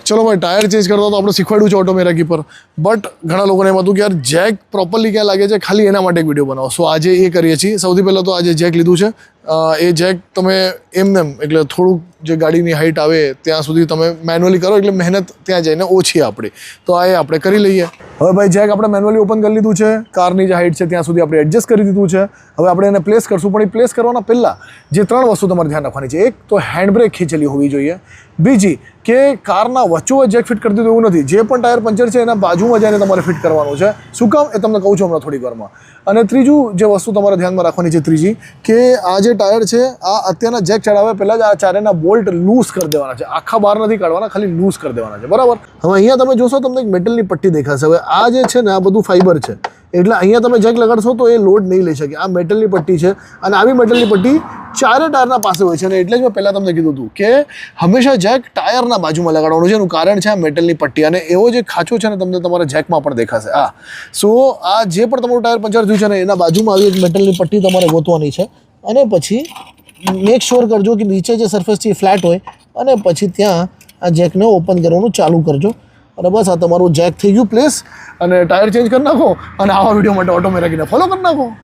ચલો ભાઈ, tyre change કરતા તો આપણે શીખવાડ્યું છે ઓટોમેરાકી પર, બટ ઘણા લોકોને એમ હતું કે યાર જેક પ્રોપરલી ક્યાં લાગે છે, ખાલી એના માટે એક વિડીયો બનાવો. સો આજે એ કરીએ છીએ. સૌથી પહેલાં તો આજે જેક લીધું છે. એ જેક તમે એમને એટલે થોડુંક જે ગાડીની હાઇટ આવે ત્યાં સુધી તમે મેન્યુઅલી કરો, એટલે મહેનત ત્યાં જઈને ઓછી આપણી. તો આ એ આપણે કરી લઈએ. હવે ભાઈ જેક આપણે મેન્યુઅલી ઓપન કરી લીધું છે. કારની જે હાઇટ છે ત્યાં સુધી આપણે એડજસ્ટ કરી દીધું છે. હવે આપણે એને પ્લેસ કરશું, પણ એ પ્લેસ કરવાના પહેલાં જે 3 વસ્તુ તમારે ધ્યાન રાખવાની છે. એક તો હેન્ડબ્રેક ખેંચેલી હોવી જોઈએ. બીજી કે કારના વચ્ચોવચ્ચ જેક ફિટ કરી દીધું એવું નથી. જે પણ ટાયર પંચર છે એના બાજુમાં જઈને તમારે ફિટ કરવાનું છે. શું કામ એ તમને કહું છું હમણાં થોડીક વારમાં. અને ત્રીજું જે વસ્તુ તમારે ધ્યાનમાં રાખવાની છે, ત્રીજી કે આ જે ટાયર છે આ અત્યારના જેક ચડાવ્યા પહેલાં જ આ ચારેના બોલ્ટ લૂઝ કરી દેવાના છે. આખા બહાર નથી કાઢવાના, ખાલી લૂઝ કરી દેવાના છે. બરાબર. હવે અહીંયા તમે જોશો તમને એક મેટલની પટ્ટી દેખાશે. હવે આ જે છે ને આ બધું ફાઈબર છે, એટલે અહીંયા તમે જેક લગાડશો તો એ લોડ નહીં લઈ શકે. આ મેટલની પટ્ટી છે અને આવી મેટલની પટ્ટી ચારે ટાયરના પાસે હોય છે. અને એટલે જ મેં પહેલાં તમને કીધું હતું કે હંમેશા જેક ટાયરના બાજુમાં લગાડવાનું છે. એનું કારણ છે આ મેટલની પટ્ટી. અને એવો જે ખાંચો છે ને તમને તમારા જેકમાં પણ દેખાશે. સો આ જે પણ તમારું ટાયર પંચર થયું છે ને એના બાજુમાં આવી એક મેટલની પટ્ટી તમારે ગોતવાની છે. અને પછી મેક શ્યોર કરજો કે નીચે જે સરફેસ છે એ ફ્લેટ હોય, અને પછી ત્યાં આ જેકને ઓપન કરવાનું ચાલુ કરજો. અને બસ આ તમારું જેક થઈ ગયું પ્લેસ. અને ટાયર ચેન્જ કરી નાખો અને આવા વિડીયો માટે ઓટોમેરાકીને ફોલો કરી નાખો.